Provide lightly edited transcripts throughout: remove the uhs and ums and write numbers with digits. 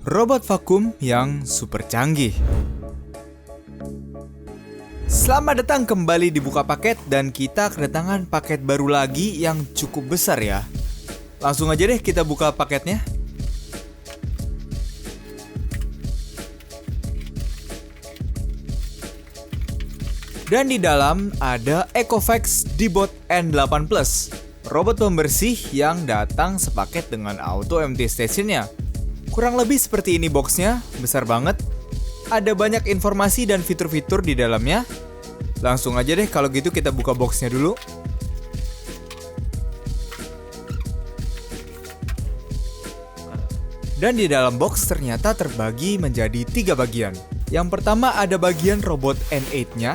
Robot vakum yang super canggih. Selamat datang kembali di Buka Paket dan kita kedatangan paket baru lagi yang cukup besar ya. Langsung aja deh kita buka paketnya. Dan di dalam ada Ecovacs Dbot N8 Plus, robot pembersih yang datang sepaket dengan auto empty stationnya. Kurang lebih seperti ini boxnya, besar banget. Ada banyak informasi dan fitur-fitur di dalamnya. Langsung aja deh kalau gitu kita buka boxnya dulu. Dan di dalam box ternyata terbagi menjadi 3 bagian. Yang pertama ada bagian robot N8-nya.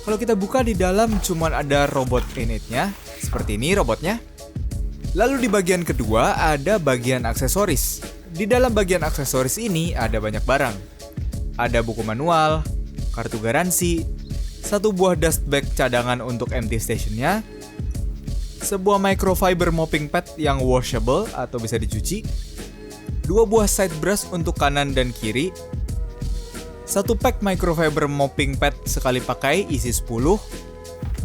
Kalau kita buka di dalam cuman ada robot N8-nya, seperti ini robotnya. Lalu di bagian kedua ada bagian aksesoris. Di dalam bagian aksesoris ini ada banyak barang. Ada buku manual, kartu garansi, satu buah dust bag cadangan untuk empty stationnya, sebuah microfiber mopping pad yang washable atau bisa dicuci, 2 buah side brush untuk kanan dan kiri, satu pack microfiber mopping pad sekali pakai isi 10,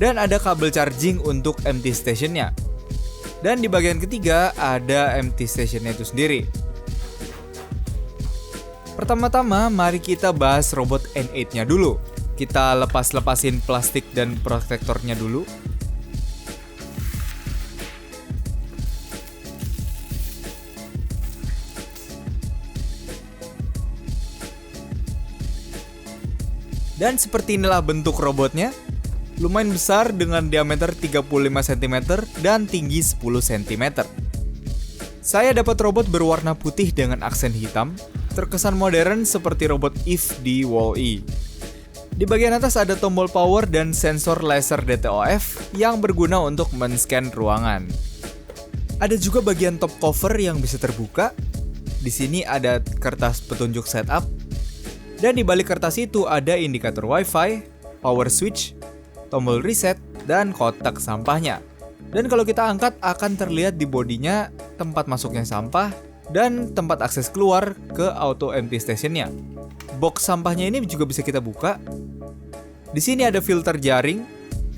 dan ada kabel charging untuk empty stationnya. Dan di bagian ketiga ada empty stationnya itu sendiri. Pertama-tama mari kita bahas robot N8-nya dulu. Kita lepasin plastik dan protektornya dulu. Dan seperti inilah bentuk robotnya. Lumayan besar dengan diameter 35 cm dan tinggi 10 cm. Saya dapat robot berwarna putih dengan aksen hitam, terkesan modern seperti robot Eve di Wall-E. Di bagian atas ada tombol power dan sensor laser DTOF yang berguna untuk men-scan ruangan. Ada juga bagian top cover yang bisa terbuka. Di sini ada kertas petunjuk setup. Dan di balik kertas itu ada indikator Wi-Fi, power switch, tombol reset, dan kotak sampahnya. Dan kalau kita angkat akan terlihat di bodinya tempat masuknya sampah dan tempat akses keluar ke auto empty stationnya. Box sampahnya ini juga bisa kita buka. Di sini ada filter jaring,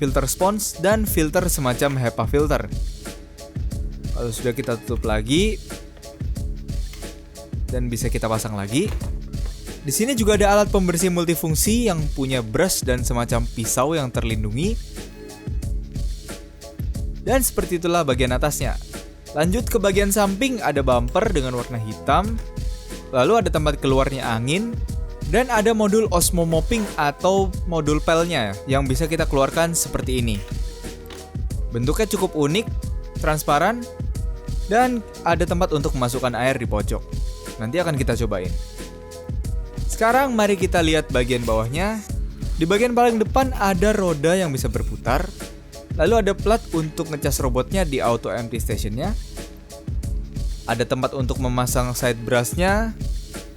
filter spons, dan filter semacam HEPA filter. Kalau sudah kita tutup lagi dan bisa kita pasang lagi. Di sini juga ada alat pembersih multifungsi yang punya brush dan semacam pisau yang terlindungi. Dan seperti itulah bagian atasnya. Lanjut ke bagian samping ada bumper dengan warna hitam. Lalu ada tempat keluarnya angin. Dan ada modul Osmo Mopping atau modul pelnya yang bisa kita keluarkan seperti ini. Bentuknya cukup unik, transparan, dan ada tempat untuk memasukkan air di pojok. Nanti akan kita cobain. Sekarang mari kita lihat bagian bawahnya. Di bagian paling depan ada roda yang bisa berputar. Lalu ada plat untuk ngecas robotnya di auto empty stationnya. Ada tempat untuk memasang side brushnya.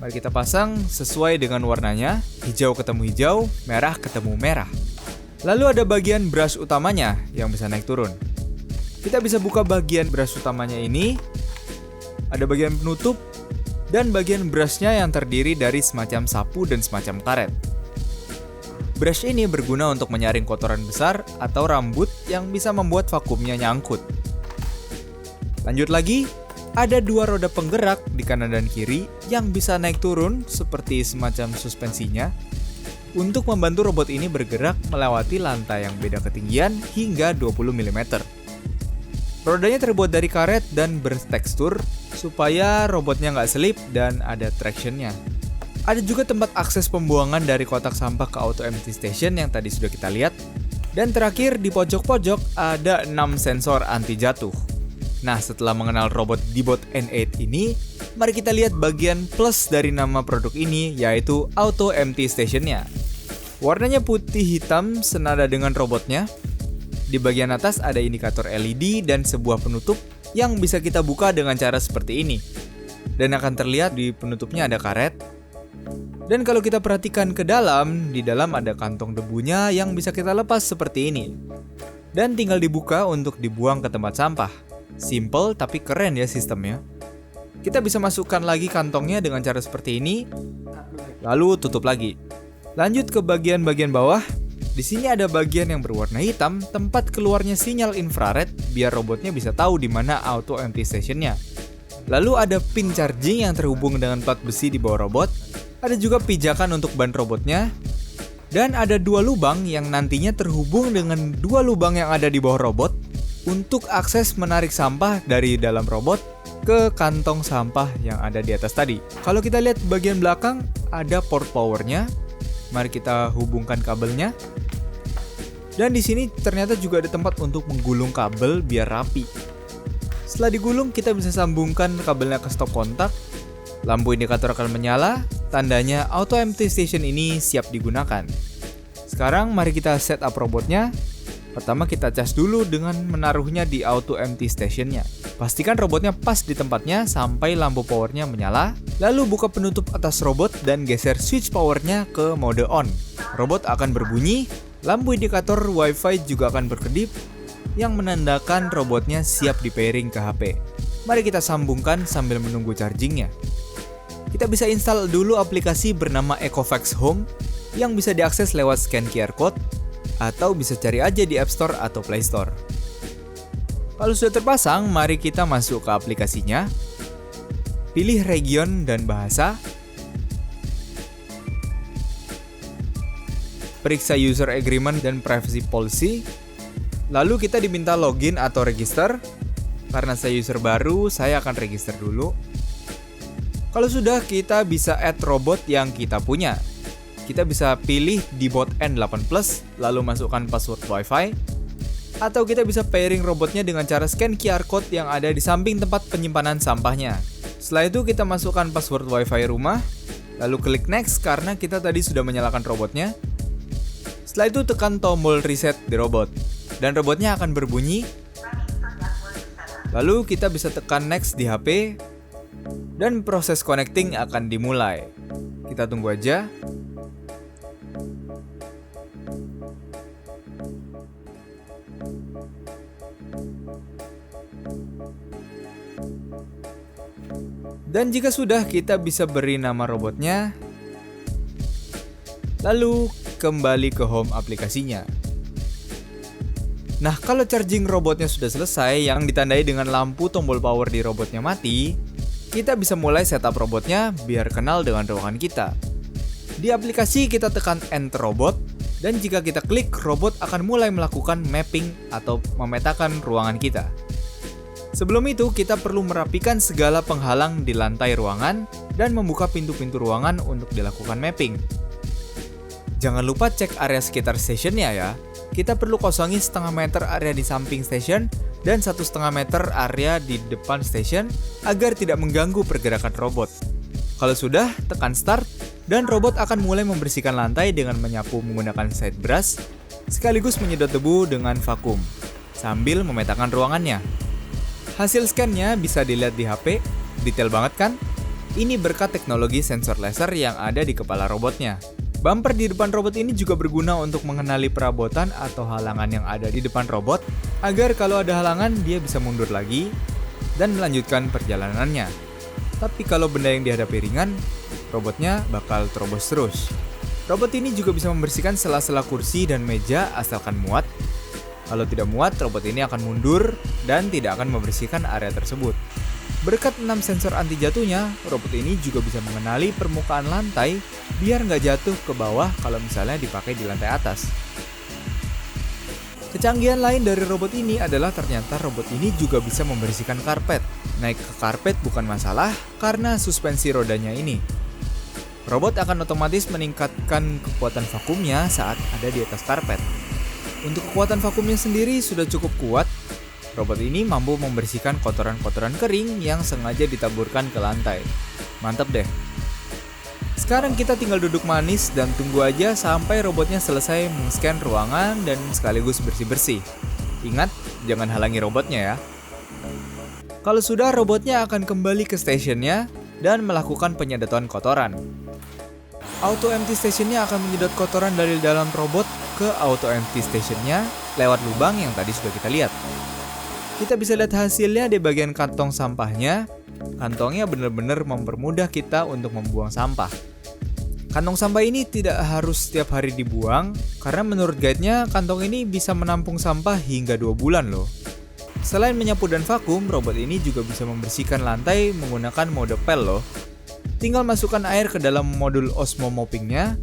Mari kita pasang sesuai dengan warnanya. Hijau ketemu hijau, merah ketemu merah. Lalu ada bagian brush utamanya yang bisa naik turun. Kita bisa buka bagian brush utamanya ini. Ada bagian penutup. Dan bagian brushnya yang terdiri dari semacam sapu dan semacam karet. Brush ini berguna untuk menyaring kotoran besar atau rambut yang bisa membuat vakumnya nyangkut. Lanjut lagi, ada 2 roda penggerak di kanan dan kiri yang bisa naik turun seperti semacam suspensinya untuk membantu robot ini bergerak melewati lantai yang beda ketinggian hingga 20 mm. Rodanya terbuat dari karet dan bertekstur supaya robotnya nggak selip dan ada tractionnya. Ada juga tempat akses pembuangan dari kotak sampah ke auto empty station yang tadi sudah kita lihat. Dan terakhir di pojok-pojok ada 6 sensor anti jatuh. Nah, setelah mengenal robot Dbot N8 ini, mari kita lihat bagian plus dari nama produk ini, yaitu auto empty stationnya. Warnanya putih hitam senada dengan robotnya. Di bagian atas ada indikator LED dan sebuah penutup yang bisa kita buka dengan cara seperti ini. Dan akan terlihat di penutupnya ada karet. Dan kalau kita perhatikan ke dalam, di dalam ada kantong debunya yang bisa kita lepas seperti ini. Dan tinggal dibuka untuk dibuang ke tempat sampah. Simple tapi keren ya sistemnya. Kita bisa masukkan lagi kantongnya dengan cara seperti ini, lalu tutup lagi. Lanjut ke bagian-bagian bawah. Di sini ada bagian yang berwarna hitam, tempat keluarnya sinyal infrared biar robotnya bisa tahu di mana auto empty stationnya. Lalu ada pin charging yang terhubung dengan plat besi di bawah robot. Ada juga pijakan untuk ban robotnya. Dan ada 2 lubang yang nantinya terhubung dengan 2 lubang yang ada di bawah robot untuk akses menarik sampah dari dalam robot ke kantong sampah yang ada di atas tadi. Kalau kita lihat bagian belakang ada port powernya. Mari kita hubungkan kabelnya. Dan di sini ternyata juga ada tempat untuk menggulung kabel biar rapi. Setelah digulung, kita bisa sambungkan kabelnya ke stop kontak. Lampu indikator akan menyala, tandanya auto empty station ini siap digunakan. Sekarang mari kita setup robotnya. Pertama kita cas dulu dengan menaruhnya di auto empty stationnya. Pastikan robotnya pas di tempatnya sampai lampu powernya menyala. Lalu buka penutup atas robot dan geser switch powernya ke mode on. Robot akan berbunyi, lampu indikator WiFi juga akan berkedip yang menandakan robotnya siap di pairing ke HP. Mari kita sambungkan sambil menunggu chargingnya. Kita bisa install dulu aplikasi bernama Ecovacs Home yang bisa diakses lewat scan QR code atau bisa cari aja di App Store atau Play Store. Kalau sudah terpasang, mari kita masuk ke aplikasinya. Pilih region dan bahasa. Periksa user agreement dan privacy policy. Lalu kita diminta login atau register. Karena saya user baru, saya akan register dulu. Kalau sudah, kita bisa add robot yang kita punya. Kita bisa pilih di bot N8+, lalu masukkan password WiFi. Atau kita bisa pairing robotnya dengan cara scan QR code yang ada di samping tempat penyimpanan sampahnya. Setelah itu kita masukkan password WiFi rumah, lalu klik next karena kita tadi sudah menyalakan robotnya. Setelah itu tekan tombol reset di robot, dan robotnya akan berbunyi. Lalu kita bisa tekan next di HP, dan proses connecting akan dimulai. Kita tunggu aja. Dan jika sudah, kita bisa beri nama robotnya. Lalu kembali ke home aplikasinya. Nah, kalau charging robotnya sudah selesai yang ditandai dengan lampu tombol power di robotnya mati, kita bisa mulai setup robotnya biar kenal dengan ruangan kita. Di aplikasi kita tekan Enter Robot, dan jika kita klik, robot akan mulai melakukan mapping atau memetakan ruangan kita. Sebelum itu, kita perlu merapikan segala penghalang di lantai ruangan dan membuka pintu-pintu ruangan untuk dilakukan mapping. Jangan lupa cek area sekitar stationnya ya. Kita perlu kosongi 0,5 meter area di samping station dan 1,5 meter area di depan station agar tidak mengganggu pergerakan robot. Kalau sudah, tekan start dan robot akan mulai membersihkan lantai dengan menyapu menggunakan side brush sekaligus menyedot debu dengan vakum sambil memetakan ruangannya. Hasil scan-nya bisa dilihat di HP, detail banget kan? Ini berkat teknologi sensor laser yang ada di kepala robotnya. Bumper di depan robot ini juga berguna untuk mengenali perabotan atau halangan yang ada di depan robot, agar kalau ada halangan dia bisa mundur lagi dan melanjutkan perjalanannya. Tapi kalau benda yang dihadapi ringan, robotnya bakal terobos terus. Robot ini juga bisa membersihkan sela-sela kursi dan meja asalkan muat. Kalau tidak muat, robot ini akan mundur dan tidak akan membersihkan area tersebut. Berkat 6 sensor anti jatuhnya, robot ini juga bisa mengenali permukaan lantai biar nggak jatuh ke bawah kalau misalnya dipakai di lantai atas. Kecanggihan lain dari robot ini adalah ternyata robot ini juga bisa membersihkan karpet. Naik ke karpet bukan masalah karena suspensi rodanya ini. Robot akan otomatis meningkatkan kekuatan vakumnya saat ada di atas karpet. Untuk kekuatan vakumnya sendiri sudah cukup kuat. Robot ini mampu membersihkan kotoran-kotoran kering yang sengaja ditaburkan ke lantai. Mantap deh. Sekarang kita tinggal duduk manis dan tunggu aja sampai robotnya selesai men-scan ruangan dan sekaligus bersih-bersih. Ingat, jangan halangi robotnya ya. Kalau sudah, robotnya akan kembali ke stationnya dan melakukan penyedotan kotoran. Auto empty stationnya akan menyedot kotoran dari dalam robot ke auto empty stationnya lewat lubang yang tadi sudah kita lihat. Kita bisa lihat hasilnya di bagian kantong sampahnya. Kantongnya benar-benar mempermudah kita untuk membuang sampah. Kantong sampah ini tidak harus setiap hari dibuang, karena menurut guide-nya kantong ini bisa menampung sampah hingga 2 bulan loh. Selain menyapu dan vakum, robot ini juga bisa membersihkan lantai menggunakan mode pel loh. Tinggal masukkan air ke dalam modul Osmo Mopping-nya.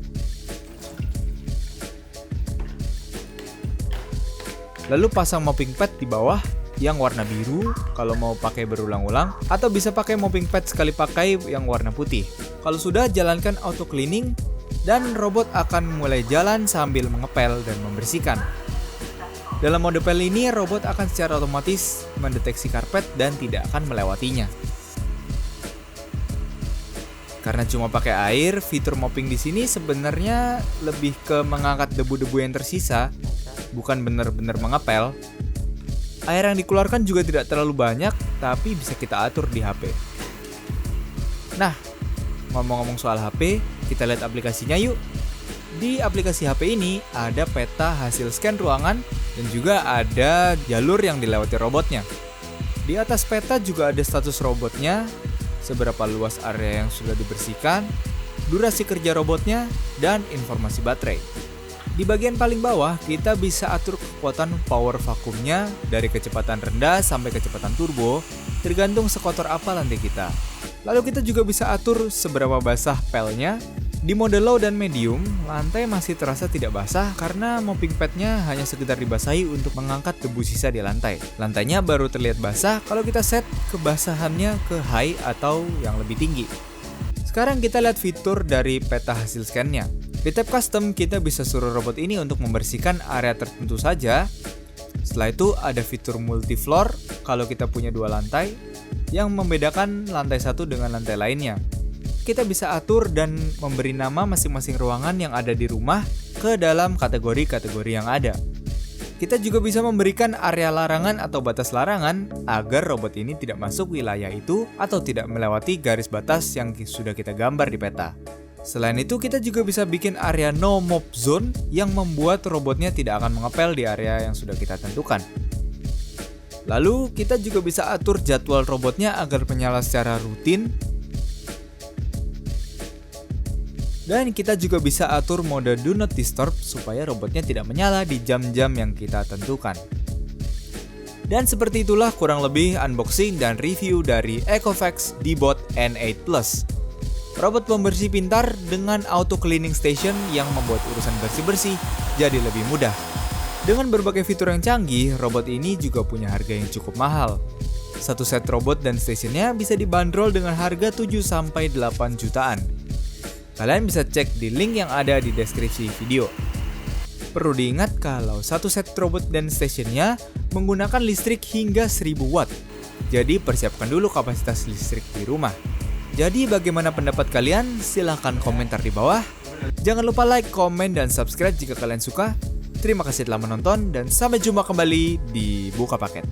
Lalu pasang mopping pad di bawah yang warna biru kalau mau pakai berulang-ulang, atau bisa pakai mopping pad sekali pakai yang warna putih. Kalau sudah, jalankan auto cleaning dan robot akan mulai jalan sambil mengepel dan membersihkan. Dalam mode pel ini, robot akan secara otomatis mendeteksi karpet dan tidak akan melewatinya. Karena cuma pakai air, fitur mopping di sini sebenarnya lebih ke mengangkat debu-debu yang tersisa, bukan benar-benar mengepel. Air yang dikeluarkan juga tidak terlalu banyak, tapi bisa kita atur di HP. Nah, ngomong-ngomong soal HP, kita lihat aplikasinya yuk. Di aplikasi HP ini ada peta hasil scan ruangan dan juga ada jalur yang dilewati robotnya. Di atas peta juga ada status robotnya, seberapa luas area yang sudah dibersihkan, durasi kerja robotnya, dan informasi baterai. Di bagian paling bawah, kita bisa atur kekuatan power vakumnya dari kecepatan rendah sampai kecepatan turbo, tergantung sekotor apa lantai kita. Lalu kita juga bisa atur seberapa basah pelnya. Di mode low dan medium, lantai masih terasa tidak basah karena mopping padnya hanya sekedar dibasahi untuk mengangkat debu sisa di lantai. Lantainya baru terlihat basah kalau kita set kebasahannya ke high atau yang lebih tinggi. Sekarang kita lihat fitur dari peta hasil scan-nya. Di tab custom, kita bisa suruh robot ini untuk membersihkan area tertentu saja. Setelah itu ada fitur multi-floor kalau kita punya 2 lantai yang membedakan lantai satu dengan lantai lainnya. Kita bisa atur dan memberi nama masing-masing ruangan yang ada di rumah ke dalam kategori-kategori yang ada. Kita juga bisa memberikan area larangan atau batas larangan agar robot ini tidak masuk wilayah itu atau tidak melewati garis batas yang sudah kita gambar di peta. Selain itu, kita juga bisa bikin area no mop zone yang membuat robotnya tidak akan mengepel di area yang sudah kita tentukan. Lalu, kita juga bisa atur jadwal robotnya agar menyala secara rutin. Dan kita juga bisa atur mode do not disturb supaya robotnya tidak menyala di jam-jam yang kita tentukan. Dan seperti itulah kurang lebih unboxing dan review dari Ecovacs D-Bot N8 Plus. Robot pembersih pintar dengan auto cleaning station yang membuat urusan bersih-bersih jadi lebih mudah. Dengan berbagai fitur yang canggih, robot ini juga punya harga yang cukup mahal. Satu set robot dan stationnya bisa dibanderol dengan harga 7-8 jutaan. Kalian bisa cek di link yang ada di deskripsi video. Perlu diingat kalau satu set robot dan stationnya menggunakan listrik hingga 1000 watt. Jadi persiapkan dulu kapasitas listrik di rumah. Jadi bagaimana pendapat kalian? Silahkan komentar di bawah. Jangan lupa like, komen, dan subscribe jika kalian suka. Terima kasih telah menonton dan sampai jumpa kembali di Buka Paket.